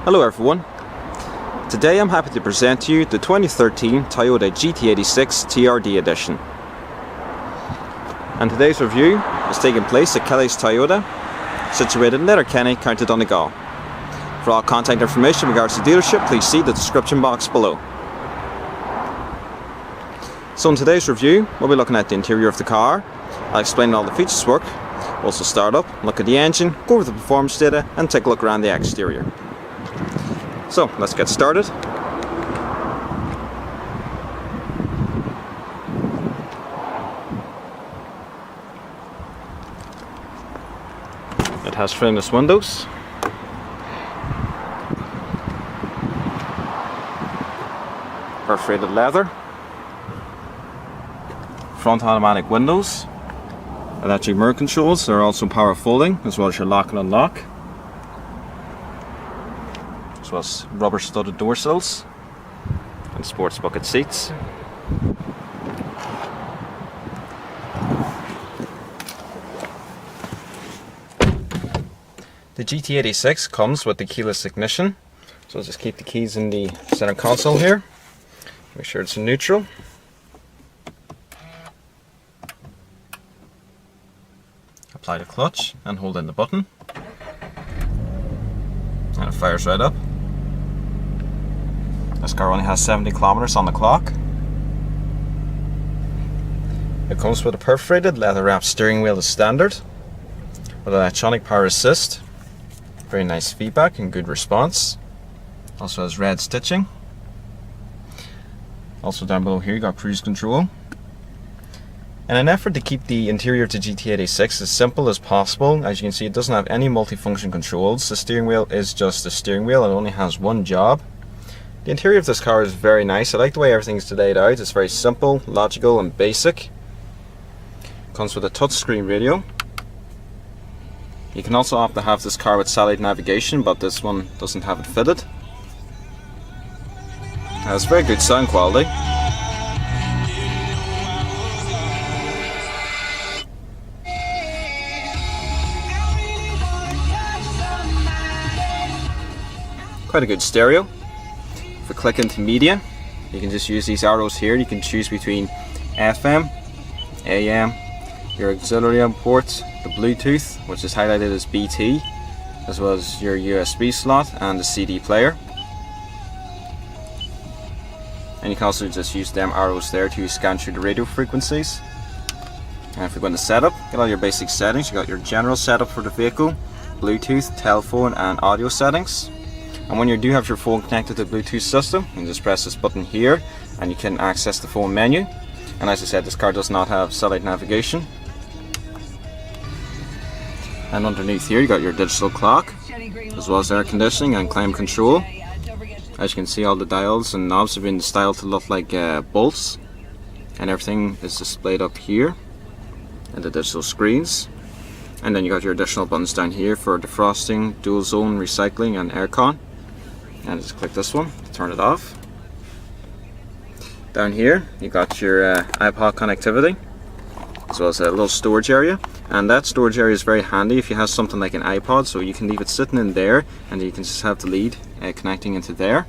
Hello everyone. Today I'm happy to present to you the 2013 Toyota GT86 TRD edition. And today's review is taking place at Kelly's Toyota, situated in Letterkenny, County Donegal. For all contact information in regards to the dealership, please see the description box below. So in today's review, we'll be looking at the interior of the car. I'll explain how all the features work. We'll also start up, look at the engine, go over the performance data, and take a look around the exterior. So let's get started. It has frameless windows. Perforated leather. Front automatic windows. Electric mirror controls. They're also power folding, as well as your lock and unlock. As well as rubber studded door sills and sports bucket seats. The GT86 comes with the keyless ignition, so I'll just keep the keys in the center console here. Make sure it's in neutral. Apply the clutch and hold in the button, and it fires right up. This car only has 70 kilometers on the clock. It comes with a perforated leather wrapped steering wheel as standard, with electronic power assist. Very nice feedback and good response. Also has red stitching. Also down below here you got cruise control. In an effort to keep the interior of the GT86 as simple as possible, as you can see it doesn't have any multifunction controls. The steering wheel is just a steering wheel and only has one job. The interior of this car is very nice. I like the way everything's laid out. It's very simple, logical and basic. Comes with a touchscreen radio. You can also opt to have this car with satellite navigation, but this one doesn't have it fitted. It has very good sound quality. Quite a good stereo. If we click into media, you can just use these arrows here. You can choose between FM, AM, your auxiliary ports, the Bluetooth, which is highlighted as BT, as well as your USB slot and the CD player. And you can also just use them arrows there to scan through the radio frequencies. And if we go into setup, get all your basic settings. You got your general setup for the vehicle, Bluetooth, telephone and audio settings. And when you do have your phone connected to the Bluetooth system, you can just press this button here and you can access the phone menu. And as I said, this car does not have satellite navigation. And underneath here you got your digital clock, as well as air conditioning and climate control. As you can see, all the dials and knobs have been styled to look like bolts, and everything is displayed up here in the digital screens. And then you got your additional buttons down here for defrosting, dual zone, recycling and aircon. And just click this one to turn it off. Down here you got your iPod connectivity, as well as a little storage area. And that storage area is very handy if you have something like an iPod, so you can leave it sitting in there and you can just have the lead connecting into there.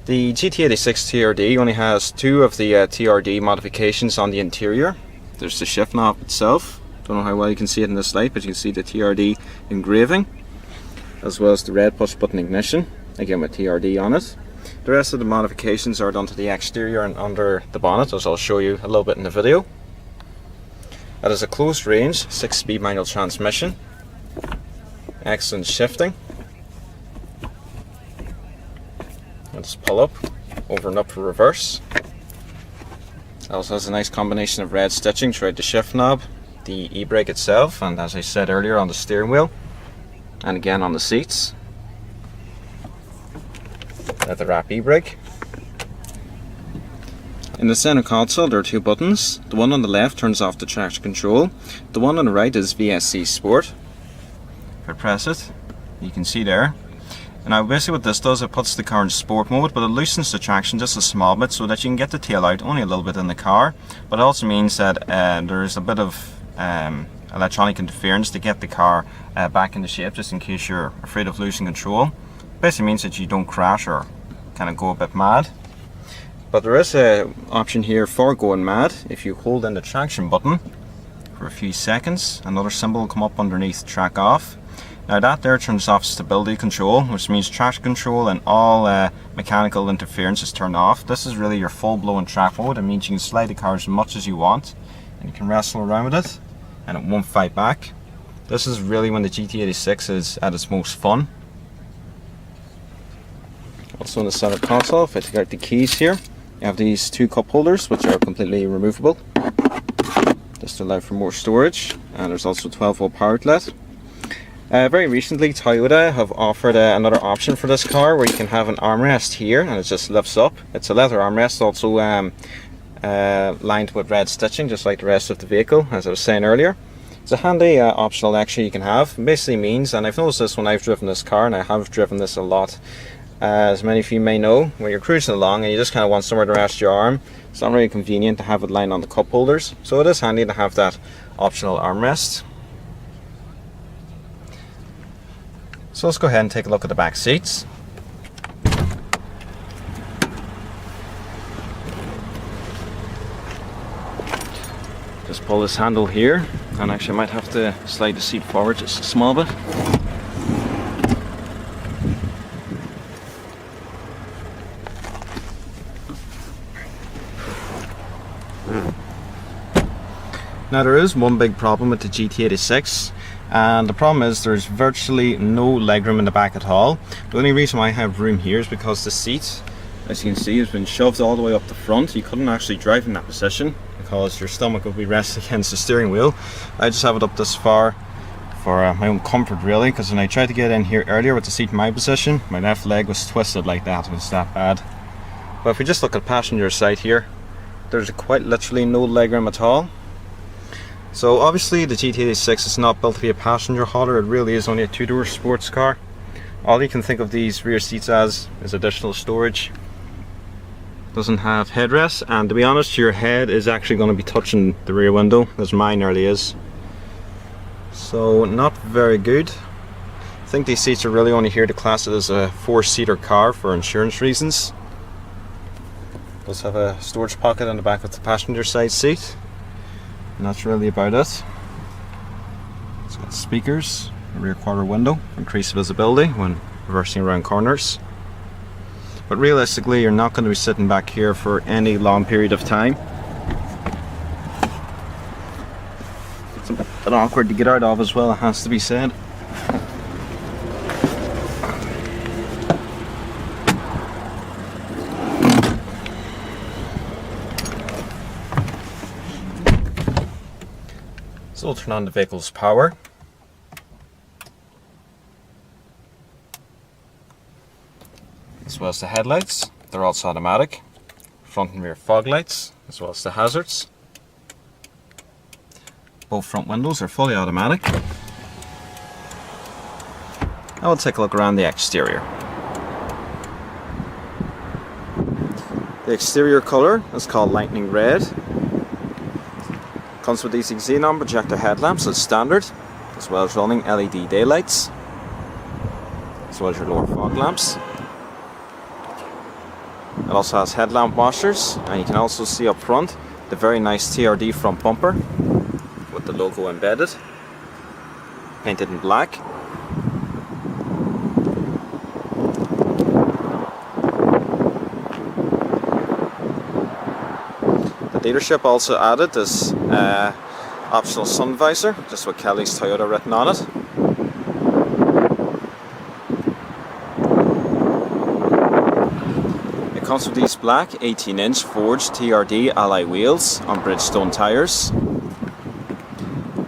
The GT86 TRD only has two of the TRD modifications on the interior. There's the shift knob itself. Don't know how well you can see it in this light, but you can see the TRD engraving, as well as the red push button ignition, again with TRD on it. The rest of the modifications are done to the exterior and under the bonnet, as I'll show you a little bit in the video. That is a closed range 6-speed manual transmission. Excellent shifting. I'll just pull up, over and up for reverse. It also has a nice combination of red stitching throughout the shift knob, the e-brake itself, and as I said earlier, on the steering wheel, and again on the seats. Leather wrap e-brake. In the center console there are two buttons. The one on the left turns off the traction control. The one on the right is VSC Sport. If I press it, you can see there. And now basically what this does, it puts the car in sport mode, but it loosens the traction just a small bit so that you can get the tail out only a little bit in the car. But it also means that there's a bit of electronic interference to get the car back into shape, just in case you're afraid of losing control. Basically means that you don't crash or kind of go a bit mad. But there is an option here for going mad. If you hold in the traction button for a few seconds, another symbol will come up underneath track off. Now that there turns off stability control, which means traction control and all mechanical interference is turned off. This is really your full-blown track mode. It means you can slide the car as much as you want and you can wrestle around with it and it won't fight back. This is really when the GT86 is at its most fun. Also in the center console, if I take out the keys here, you have these two cup holders which are completely removable, just to allow for more storage, and there's also a 12-volt power outlet. Very recently Toyota have offered another option for this car where you can have an armrest here and it just lifts up. It's a leather armrest, also lined with red stitching just like the rest of the vehicle, as I was saying earlier. It's a handy optional extra you can have. It basically means, and I've noticed this when I've driven this car, and I have driven this a lot, as many of you may know, when you're cruising along and you just kind of want somewhere to rest your arm, it's not really convenient to have it lying on the cup holders, so it is handy to have that optional armrest. So let's go ahead and take a look at the back seats. Just pull this handle here, and actually I might have to slide the seat forward just a small bit. Now there is one big problem with the GT86, and the problem is there's virtually no legroom in the back at all. The only reason why I have room here is because the seat, as you can see, has been shoved all the way up the front. You couldn't actually drive in that position because your stomach would be resting against the steering wheel. I just have it up this far for my own comfort really, because when I tried to get in here earlier with the seat in my position, my left leg was twisted like that. It was that bad. But if we just look at the passenger side here, there's quite literally no legroom at all. So obviously the GT86 is not built to be a passenger hauler. It really is only a two-door sports car. All you can think of these rear seats as is additional storage. Doesn't have headrests, and to be honest, your head is actually going to be touching the rear window, as mine nearly is. So not very good. I think these seats are really only here to class it as a four-seater car for insurance reasons. Does have a storage pocket on the back of the passenger side seat. And that's really about it. It's got speakers, a rear quarter window for increased visibility when reversing around corners. But realistically, you're not going to be sitting back here for any long period of time. It's a bit awkward to get out of as well, it has to be said. So we'll turn on the vehicle's power. As well as the headlights, they're also automatic. Front and rear fog lights, as well as the hazards. Both front windows are fully automatic. Now we'll take a look around the exterior. The exterior colour is called lightning red. Comes with these xenon projector headlamps as standard, as well as running LED daylights, as well as your lower fog lamps. It also has headlamp washers, and you can also see up front the very nice TRD front bumper with the logo embedded, painted in black. The dealership also added this optional sun visor, just with Kelly's Toyota written on it. It comes with these black 18-inch forged TRD alloy wheels on Bridgestone tyres.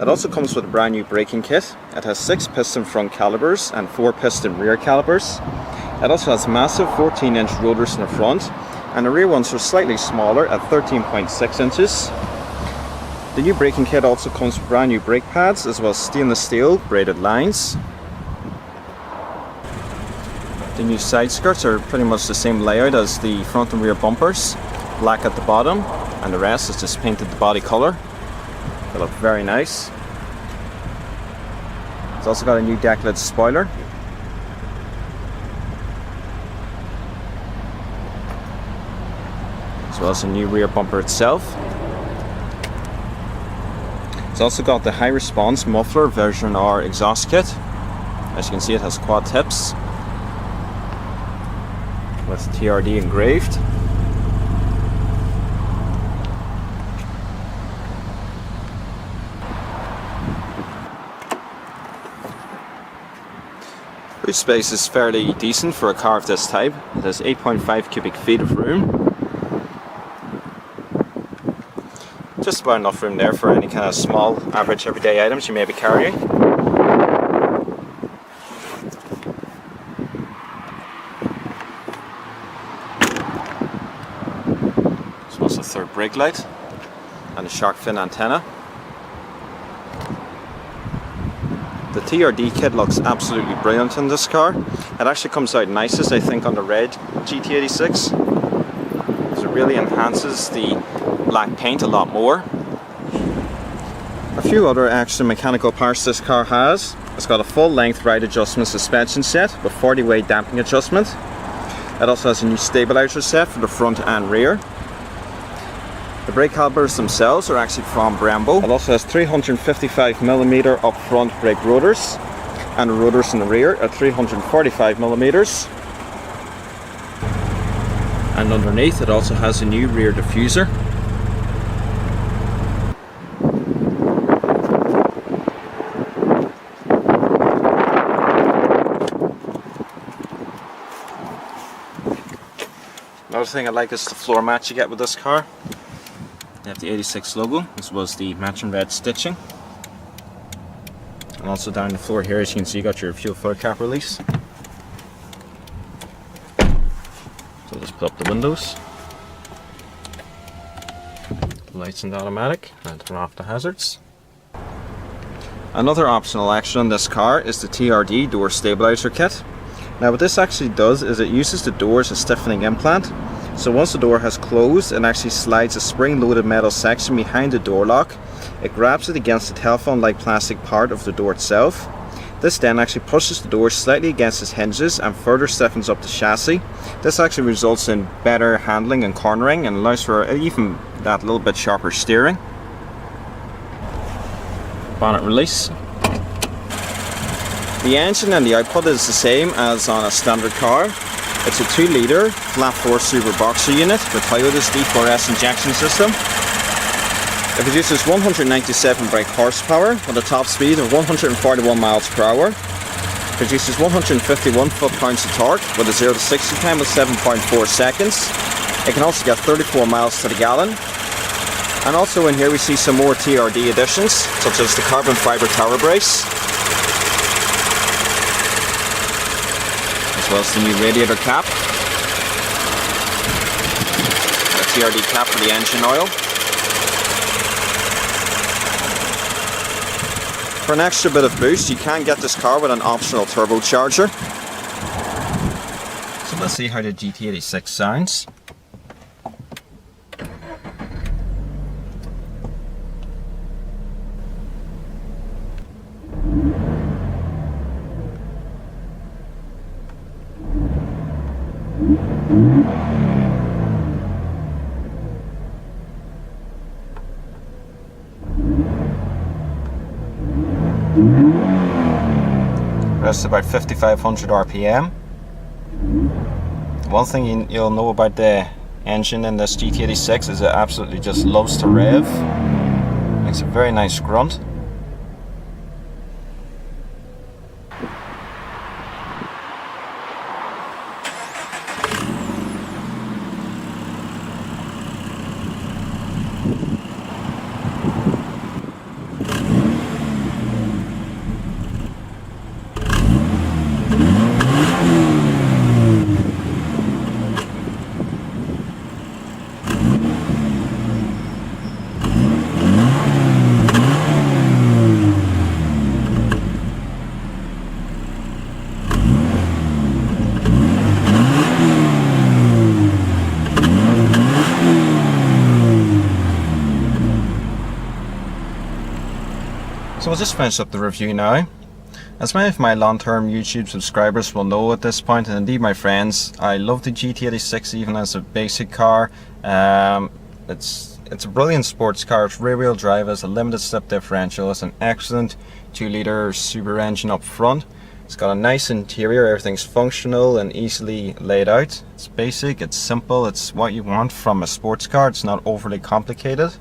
It also comes with a brand new braking kit. It has 6 piston front calipers and 4 piston rear calipers. It also has massive 14-inch rotors in the front, and the rear ones are slightly smaller at 13.6 inches. The new braking kit also comes with brand new brake pads, as well as stainless steel braided lines. The new side skirts are pretty much the same layout as the front and rear bumpers, black at the bottom, and the rest is just painted the body colour. They look very nice. It's also got a new deck lid spoiler. as well as the new rear bumper itself. It's also got the high response muffler version R exhaust kit. As you can see, it has quad tips with TRD engraved. Boot space is fairly decent for a car of this type. It has 8.5 cubic feet of room. Just about enough room there for any kind of small, average, everyday items you may be carrying. There's also a third brake light and a shark fin antenna. The TRD kit looks absolutely brilliant in this car. It actually comes out nicest, I think, on the red GT86. Because it really enhances the black paint a lot more. A few other extra mechanical parts this car has. It's got a full length ride adjustment suspension set with 40-way damping adjustment. It also has a new stabilizer set for the front and rear. The brake calipers themselves are actually from Brembo. It also has 355mm up front brake rotors, and the rotors in the rear are 345mm. And underneath it also has a new rear diffuser. Another thing I like is the floor mat you get with this car. You have the 86 logo, as well as the matching red stitching. And also down the floor here, as you can see, you got your fuel filler cap release. So just put up the windows. Lights in the automatic, and turn off the hazards. Another optional extra on this car is the TRD door stabilizer kit. Now what this actually does is it uses the door as a stiffening implant. So once the door has closed, it actually slides a spring-loaded metal section behind the door lock. It grabs it against the telephone-like plastic part of the door itself. This then actually pushes the door slightly against its hinges and further stiffens up the chassis. This actually results in better handling and cornering and allows for even that little bit sharper steering. Bonnet release. The engine and the output is the same as on a standard car. It's a 2-litre flat 4 super boxer unit with Toyota's D4S injection system. It produces 197 brake horsepower with a top speed of 141 miles per hour. It produces 151 foot-pounds of torque with a 0 to 60 time of 7.4 seconds. It can also get 34 miles to the gallon. And also in here we see some more TRD additions, such as the carbon fibre tower brace, as well as the new radiator cap, and a TRD cap for the engine oil. For an extra bit of boost, you can get this car with an optional turbocharger. So let's see how the GT86 sounds. That's about 5,500 RPM. One thing you'll know about the engine in this GT86 is it absolutely just loves to rev. Makes a very nice grunt. So we'll just finish up the review now. As many of my long-term YouTube subscribers will know at this point, and indeed my friends, I love the GT86 even as a basic car. It's a brilliant sports car. It's rear-wheel drive, has a limited slip differential, it's an excellent 2-litre super engine up front. It's got a nice interior, everything's functional and easily laid out. It's basic, it's simple, it's what you want from a sports car. It's not overly complicated.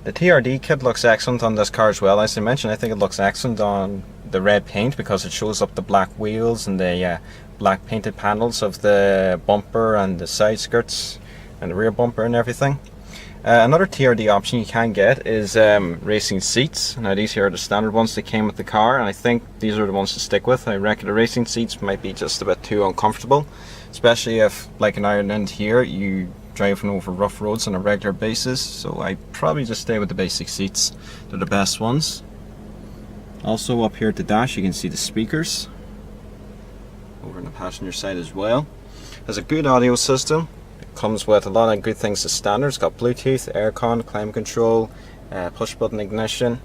The TRD kit looks excellent on this car as well. As I mentioned, I think it looks excellent on the red paint because it shows up the black wheels and the black painted panels of the bumper and the side skirts and the rear bumper and everything. Another TRD option you can get is racing seats. Now these here are the standard ones that came with the car, and I think these are the ones to stick with. I reckon the racing seats might be just a bit too uncomfortable, especially if, like in Ireland here, you driving over rough roads on a regular basis, so I probably just stay with the basic seats. They're the best ones. Also up here at the dash you can see the speakers over on the passenger side as well. Has a good audio system. It comes with a lot of good things as standard. It's got Bluetooth, aircon, climate control, push button ignition,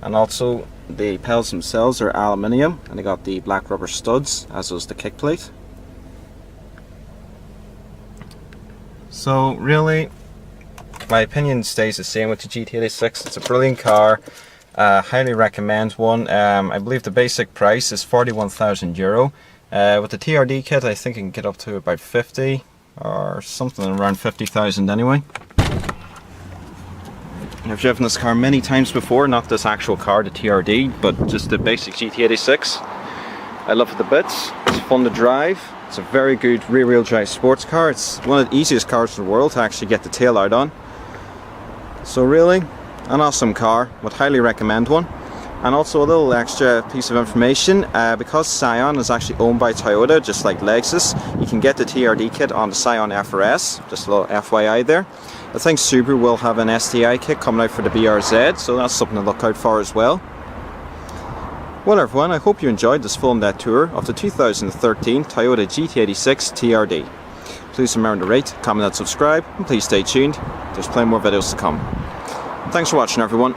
and also the pedals themselves are aluminium and they got the black rubber studs, as does the kick plate. So really, my opinion stays the same with the GT86. It's a brilliant car. Highly recommend one. I believe the basic price is €41,000. With the TRD kit, I think you can get up to about 50 or something around 50,000 anyway. I've driven this car many times before, not this actual car, the TRD, but just the basic GT86. I love it to bits. It's fun to drive. It's a very good rear-wheel drive sports car. It's one of the easiest cars in the world to actually get the tail out on. So really, an awesome car. Would highly recommend one. And also a little extra piece of information, because Scion is actually owned by Toyota, just like Lexus, you can get the TRD kit on the Scion FRS. Just a little FYI there. I think Subaru will have an STI kit coming out for the BRZ, so that's something to look out for as well. Well everyone, I hope you enjoyed this full in-depth tour of the 2013 Toyota GT86 TRD. Please remember to rate, comment and subscribe, and please stay tuned. There's plenty more videos to come. Thanks for watching everyone.